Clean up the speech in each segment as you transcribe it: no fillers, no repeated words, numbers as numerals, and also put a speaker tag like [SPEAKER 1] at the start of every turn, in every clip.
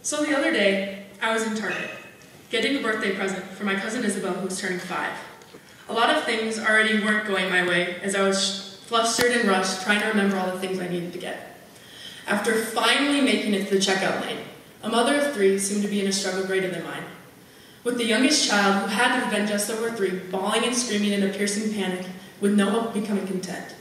[SPEAKER 1] So the other day, I was in Target, getting a birthday present for my cousin Isabel, who was turning 5. A lot of things already weren't going my way, as I was flustered and rushed, trying to remember all the things I needed to get. After finally making it to the checkout lane, a mother of 3 seemed to be in a struggle greater than mine. With the youngest child, who had to have been just over 3, bawling and screaming in a piercing panic, with no hope of becoming content.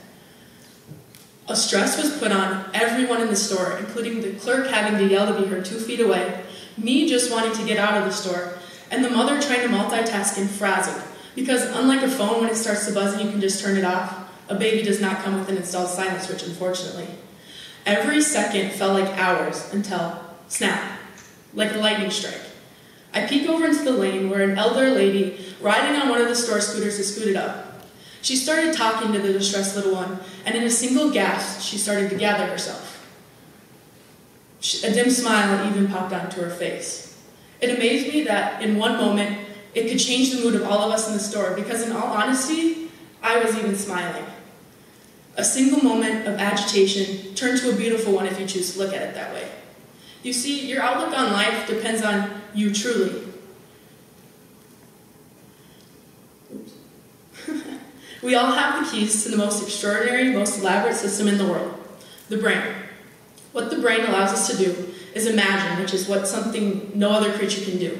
[SPEAKER 1] A stress was put on everyone in the store, including the clerk having to yell to be heard 2 feet away, me just wanting to get out of the store, and the mother trying to multitask and frazzled, because unlike a phone, when it starts to buzz and you can just turn it off, a baby does not come with an installed silent switch, unfortunately. Every second felt like hours until, snap, like a lightning strike. I peek over into the lane where an elder lady riding on one of the store scooters has scooted up. She started talking to the distressed little one, and in a single gasp, she started to gather herself. A dim smile even popped onto her face. It amazed me that in one moment, it could change the mood of all of us in the store, because in all honesty, I was even smiling. A single moment of agitation turned to a beautiful one if you choose to look at it that way. You see, your outlook on life depends on you truly. We all have the keys to the most extraordinary, most elaborate system in the world, the brain. What the brain allows us to do is imagine, which is what something no other creature can do.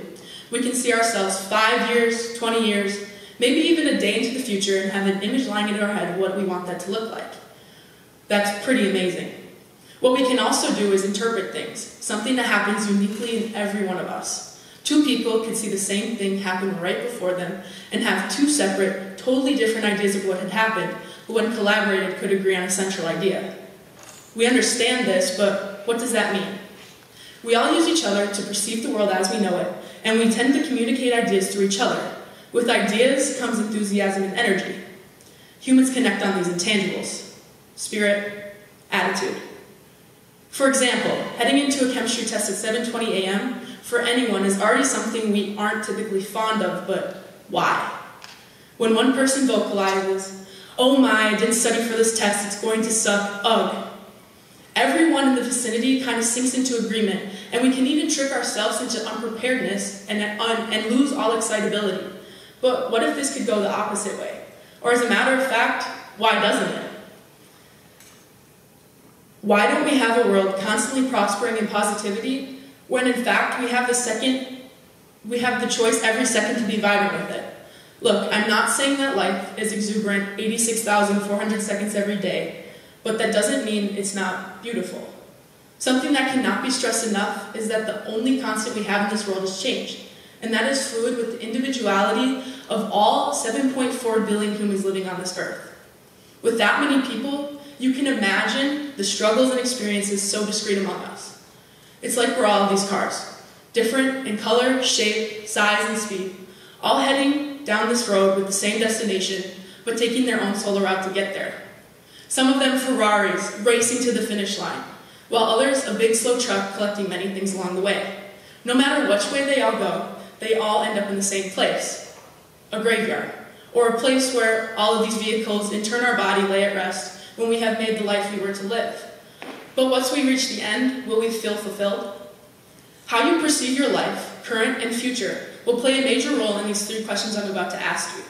[SPEAKER 1] We can see ourselves 5 years, 20 years, maybe even a day into the future and have an image lying in our head of what we want that to look like. That's pretty amazing. What we can also do is interpret things, something that happens uniquely in every one of us. 2 people could see the same thing happen right before them and have 2 separate, totally different ideas of what had happened, but when collaborated could agree on a central idea. We understand this, but what does that mean? We all use each other to perceive the world as we know it, and we tend to communicate ideas through each other. With ideas comes enthusiasm and energy. Humans connect on these intangibles: spirit, attitude. For example, heading into a chemistry test at 7:20 a.m. for anyone is already something we aren't typically fond of, but why? When one person vocalizes, "Oh my, I didn't study for this test, it's going to suck, ugh," everyone in the vicinity kind of sinks into agreement, and we can even trick ourselves into unpreparedness and lose all excitability. But what if this could go the opposite way? Or as a matter of fact, why doesn't it? Why don't we have a world constantly prospering in positivity when in fact we have the choice every second to be vibrant with it? Look, I'm not saying that life is exuberant 86,400 seconds every day, but that doesn't mean it's not beautiful. Something that cannot be stressed enough is that the only constant we have in this world is change, and that is fluid with the individuality of all 7.4 billion humans living on this earth. With that many people, you can imagine the struggles and experiences so discrete among us. It's like we're all of these cars, different in color, shape, size, and speed, all heading down this road with the same destination, but taking their own solo route to get there. Some of them Ferraris racing to the finish line, while others a big slow truck collecting many things along the way. No matter which way they all go, they all end up in the same place, a graveyard, or a place where all of these vehicles in turn our body lay at rest when we have made the life we were to live. But once we reach the end, will we feel fulfilled? How you perceive your life, current and future, will play a major role in these 3 questions I'm about to ask you.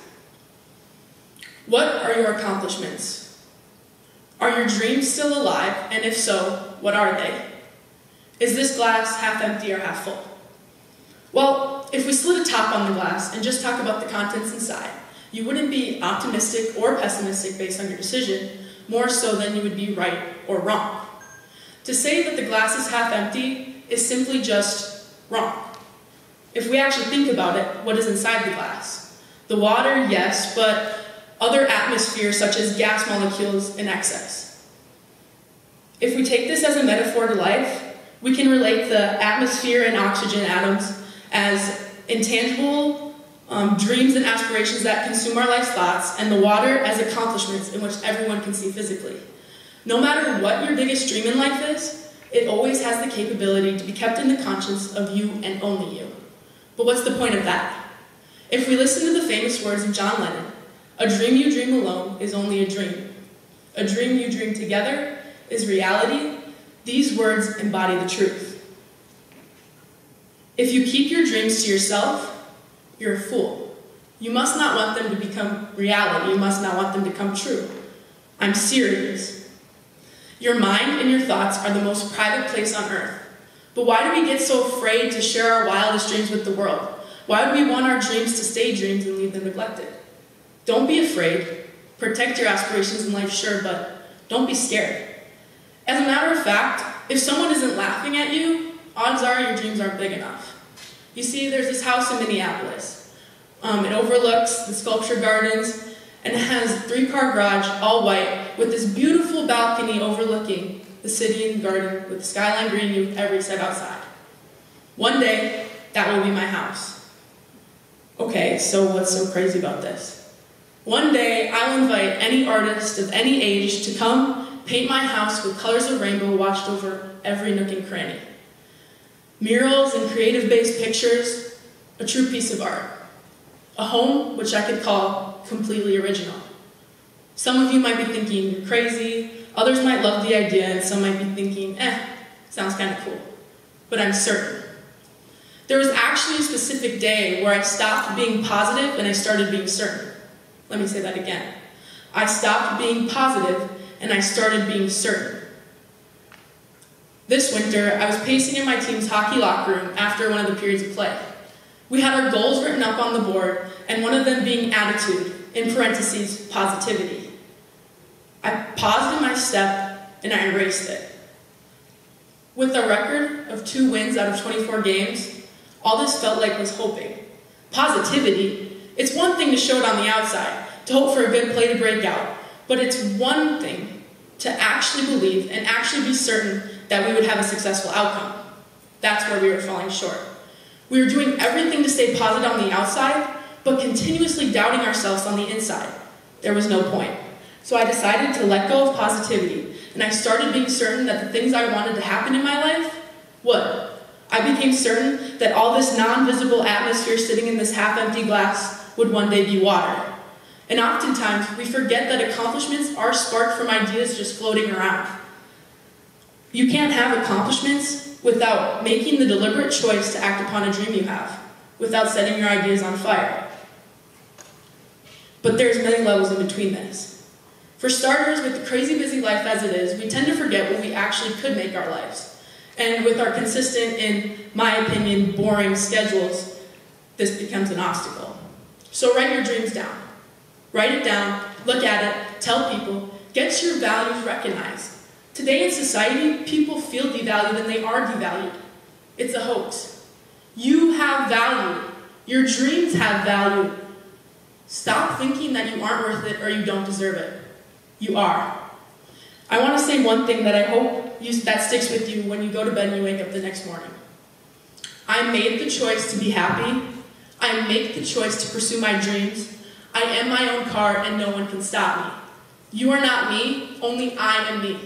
[SPEAKER 1] What are your accomplishments? Are your dreams still alive, and if so, what are they? Is this glass half empty or half full? Well, if we slit a top on the glass and just talk about the contents inside, you wouldn't be optimistic or pessimistic based on your decision, more so than you would be right or wrong. To say that the glass is half empty is simply just wrong. If we actually think about it, what is inside the glass? The water, yes, but other atmospheres such as gas molecules in excess. If we take this as a metaphor to life, we can relate the atmosphere and oxygen atoms as intangible dreams and aspirations that consume our life's thoughts, and the water as accomplishments in which everyone can see physically. No matter what your biggest dream in life is, it always has the capability to be kept in the conscience of you and only you. But what's the point of that? If we listen to the famous words of John Lennon, "A dream you dream alone is only a dream. A dream you dream together is reality." These words embody the truth. If you keep your dreams to yourself, you're a fool. You must not want them to become reality. You must not want them to come true. I'm serious. Your mind and your thoughts are the most private place on earth. But why do we get so afraid to share our wildest dreams with the world? Why do we want our dreams to stay dreams and leave them neglected? Don't be afraid. Protect your aspirations in life, sure, but don't be scared. As a matter of fact, if someone isn't laughing at you, odds are your dreams aren't big enough. You see, there's this house in Minneapolis. It overlooks the sculpture gardens, and it has a 3-car garage, all white, with this beautiful balcony overlooking the city and garden with the skyline green you ever set outside. One day, that will be my house. Okay, so what's so crazy about this? One day, I'll invite any artist of any age to come paint my house with colors of rainbow washed over every nook and cranny. Murals and creative-based pictures, a true piece of art. A home which I could call completely original. Some of you might be thinking you're crazy, others might love the idea, and some might be thinking, sounds kind of cool. But I'm certain. There was actually a specific day where I stopped being positive and I started being certain. Let me say that again. I stopped being positive and I started being certain. This winter, I was pacing in my team's hockey locker room after one of the periods of play. We had our goals written up on the board, and one of them being attitude, in parentheses, positivity. I paused in my step and I erased it. With a record of 2 wins out of 24 games, all this felt like was hoping. Positivity, it's one thing to show it on the outside, to hope for a good play to break out, but it's one thing to actually believe and actually be certain that we would have a successful outcome. That's where we were falling short. We were doing everything to stay positive on the outside, but continuously doubting ourselves on the inside. There was no point. So I decided to let go of positivity, and I started being certain that the things I wanted to happen in my life would. I became certain that all this non-visible atmosphere sitting in this half-empty glass would one day be water. And oftentimes, we forget that accomplishments are sparked from ideas just floating around. You can't have accomplishments without making the deliberate choice to act upon a dream you have, without setting your ideas on fire. But there's many levels in between this. For starters, with the crazy busy life as it is, we tend to forget what we actually could make our lives. And with our consistent, in my opinion, boring schedules, this becomes an obstacle. So write your dreams down. Write it down, look at it, tell people, get your values recognized. Today in society, people feel devalued and they are devalued. It's a hoax. You have value. Your dreams have value. Stop thinking that you aren't worth it or you don't deserve it. You are. I want to say one thing that I hope that sticks with you when you go to bed and you wake up the next morning. I made the choice to be happy. I make the choice to pursue my dreams. I am my own car and no one can stop me. You are not me, only I am me.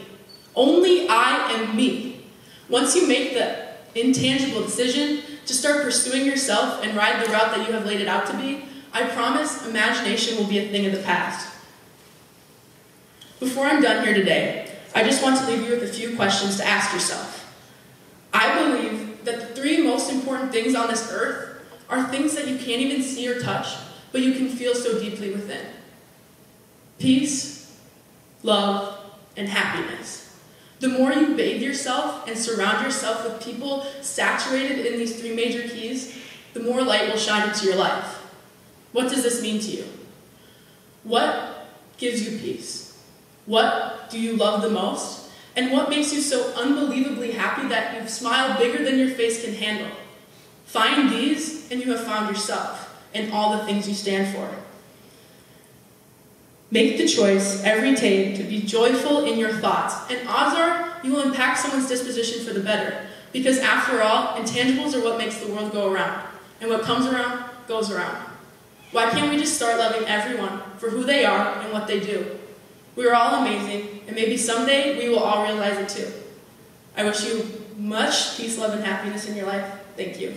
[SPEAKER 1] Only I am me. Once you make the intangible decision to start pursuing yourself and ride the route that you have laid it out to be, I promise imagination will be a thing of the past. Before I'm done here today, I just want to leave you with a few questions to ask yourself. I believe that the 3 most important things on this earth are things that you can't even see or touch, but you can feel so deeply within. Peace, love, and happiness. The more you bathe yourself and surround yourself with people saturated in these 3 major keys, the more light will shine into your life. What does this mean to you? What gives you peace? What do you love the most? And what makes you so unbelievably happy that you smile bigger than your face can handle? Find these and you have found yourself and all the things you stand for. Make the choice every day to be joyful in your thoughts, and odds are you will impact someone's disposition for the better, because after all, intangibles are what makes the world go around, and what comes around goes around. Why can't we just start loving everyone for who they are and what they do? We are all amazing, and maybe someday we will all realize it too. I wish you much peace, love, and happiness in your life. Thank you.